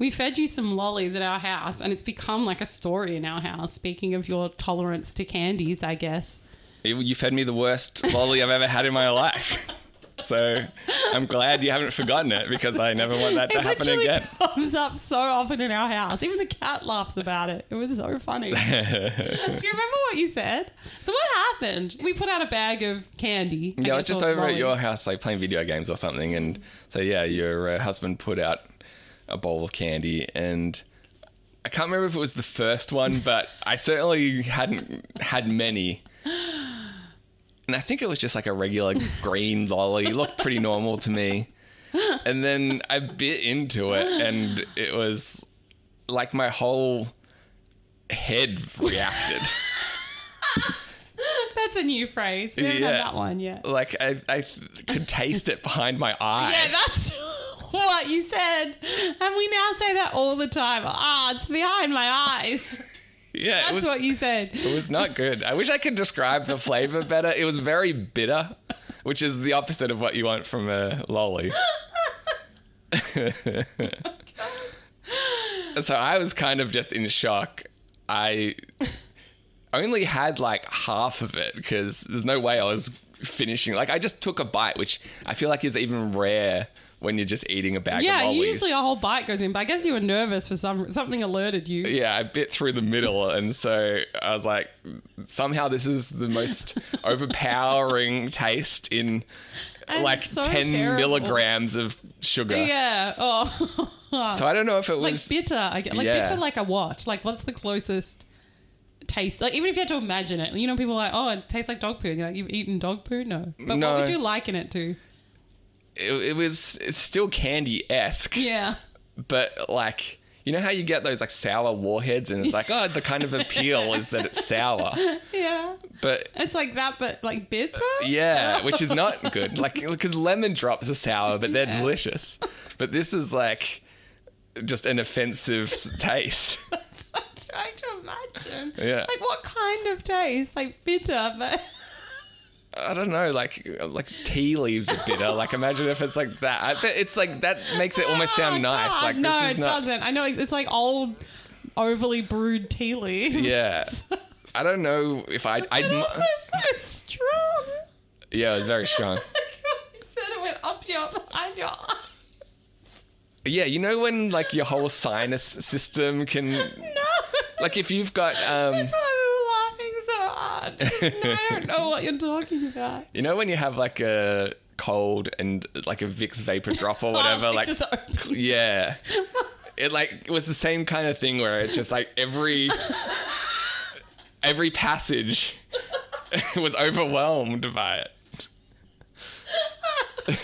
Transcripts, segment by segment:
We fed you some lollies at our house, and it's become like a story in our house. Speaking of your tolerance to candies, I guess. You fed me the worst lolly I've ever had in my life. So I'm glad you haven't forgotten it, because I never want that to happen again. It comes up so often in our house. Even the cat laughs about it. It was so funny. Do you remember what you said? So what happened? We put out a bag of candy. I was just over at your house, like playing video games or something. And so, yeah, your husband put out a bowl of candy, and I can't remember if it was the first one, but I certainly hadn't had many. And I think it was just like a regular green lolly. It looked pretty normal to me. And then I bit into it, and it was like my whole head reacted. That's a new phrase. We haven't had that one yet. Like I could taste it behind my eye. Yeah, that's what you said. And we now say that all the time. It's behind my eyes. Yeah, that's what you said. It was not good. I wish I could describe the flavor better. It was very bitter, which is the opposite of what you want from a lolly. So I was kind of just in shock. I only had like half of it, because there's no way I was finishing. Like, I just took a bite, which I feel like is even rare when you're just eating a bag of lollies. Yeah, usually a whole bite goes in, but I guess you were nervous for something alerted you. Yeah, I bit through the middle, and so I was like, somehow this is the most overpowering taste in and like so 10 terrible. milligrams of sugar. Yeah. Oh. So I don't know if it was... Like bitter. I get, like bitter like a what? Like, what's the closest taste? Like, even if you had to imagine it. You know, people are like, oh, it tastes like dog poo. You're like, you've eaten dog poo? No. But No. what would you liken it to? It's still candy-esque. Yeah. But like, you know how you get those like sour warheads, and it's like, oh, the kind of appeal is that it's sour. Yeah. But it's like that, but like bitter? Yeah, which is not good. Like, because lemon drops are sour, but they're delicious. But this is like just an offensive taste. That's what I'm trying to imagine. Yeah. Like, what kind of taste? Like bitter, but... I don't know, like tea leaves are bitter. Like, imagine if it's like that. I bet it's like, that makes it almost sound nice. God, Like, no, this is it doesn't. I know it's like old, overly brewed tea leaves. Yeah. I don't know if But also so strong. Yeah, it was very strong. You said it went up behind your eye. Yeah, you know when like your whole sinus system can... No. Like, if you've got... That's why we were laughing so hard. No, I don't know what you're talking about. You know when you have like a cold and like a Vicks vapor drop or whatever, like, just yeah, it was the same kind of thing where it's just like every passage was overwhelmed by it. Oh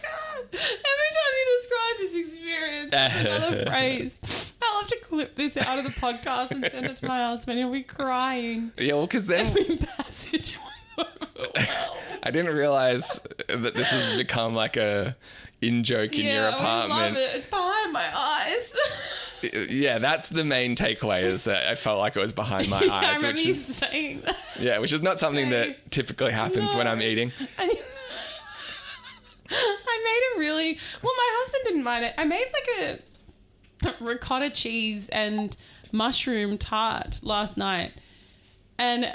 God! Every time you describe this experience, it's another phrase. I'll have to clip this out of the podcast and send it to my husband. He'll be crying. Yeah, well, because then Every passage was overwhelmed. I didn't realize that this has become like a in-joke in your apartment. I love it. It's behind my eyes. Yeah, that's the main takeaway, is that I felt like it was behind my eyes. I remember you saying that. Yeah, which is not something that typically happens when I'm eating. And I made a really... Well, my husband didn't mind it. I made like a ricotta cheese and mushroom tart last night. And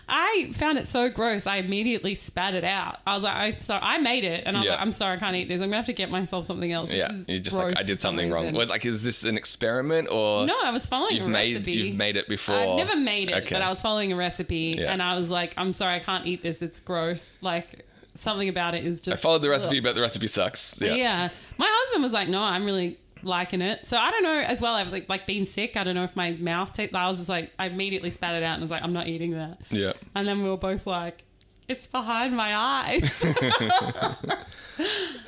I found it so gross, I immediately spat it out. I was like, I made it. And I was like, I'm sorry, I can't eat this. I'm going to have to get myself something else. Yeah, you're just like, I did something wrong. Was like, is this an experiment or... No, I was following a recipe. You've made it before. I've never made it, but I was following a recipe. Yeah. And I was like, I'm sorry, I can't eat this. It's gross. Like... Something about it is just... I followed the recipe, but the recipe sucks. Yeah. My husband was like, no, I'm really liking it. So I don't know as well. I've like been sick. I don't know if my mouth... I was just like, I immediately spat it out and was like, I'm not eating that. Yeah. And then we were both like, it's behind my eyes.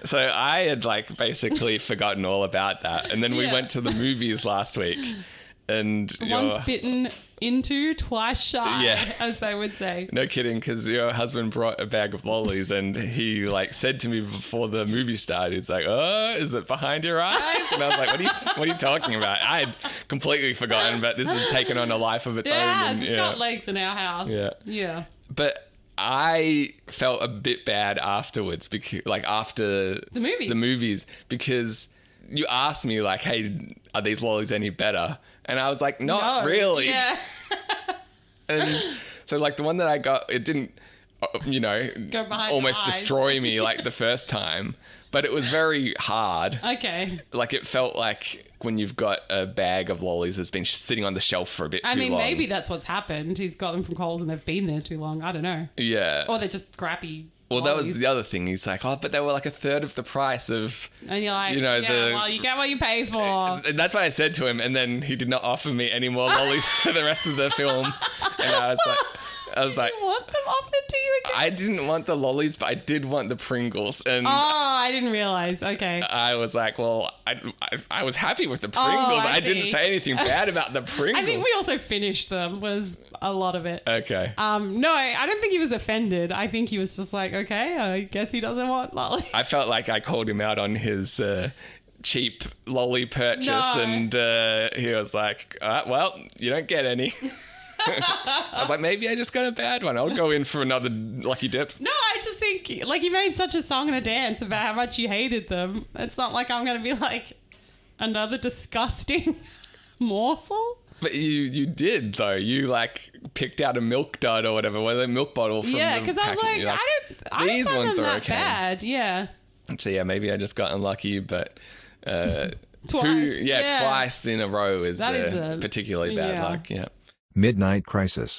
So I had like basically forgotten all about that. And then we went to the movies last week. And once bitten into, twice shy, as they would say. No kidding, because your husband brought a bag of lollies and he like said to me before the movie started, he's like, oh, is it behind your eyes? And I was like, what are you talking about? I had completely forgotten, but this has taken on a life of its own. And, it's got legs in our house. Yeah. But I felt a bit bad afterwards, because like after the movies, because you asked me like, hey, are these lollies any better? And I was like, not No. really. Yeah. And so like the one that I got, it didn't, you know, Go behind almost your eyes. destroy me like the first time, but it was very hard. Okay. Like it felt like when you've got a bag of lollies that's been sitting on the shelf for a bit too long. I mean, maybe that's what's happened. He's got them from Coles and they've been there too long. I don't know. Yeah. Or they're just crappy. Well, that was lollies. the other thing. He's like, oh, but they were like a third of the price of... And you're like, you know, yeah, the- well, you get what you pay for. And that's what I said to him, and then he did not offer me any more lollies for the rest of the film. And I was like, You want them offered to you again? I didn't want the lollies, but I did want the Pringles. And Oh, I didn't realize. Okay. I was like, well, I was happy with the Pringles. I I didn't see. say anything bad about the Pringles. I think we also finished them, was a lot of it. Okay. No, I don't think he was offended. I think he was just like, okay, I guess he doesn't want lolly. I felt like I called him out on his cheap lolly purchase, No. and he was like, well, you don't get any. I was like, maybe I just got a bad one. I'll go in for another lucky dip. No, I just think, like, you made such a song and a dance about how much you hated them. It's not like I'm going to be like, another disgusting morsel. But you did, though. You, like, picked out a milk dud or whatever, a milk bottle from Yeah, the because I was packet. like, You're I don't these find ones them are that okay. bad. Yeah. So, yeah, maybe I just got unlucky, but... Twice. Twice in a row is, That is particularly bad yeah. luck. Yeah. Midnight Crisis.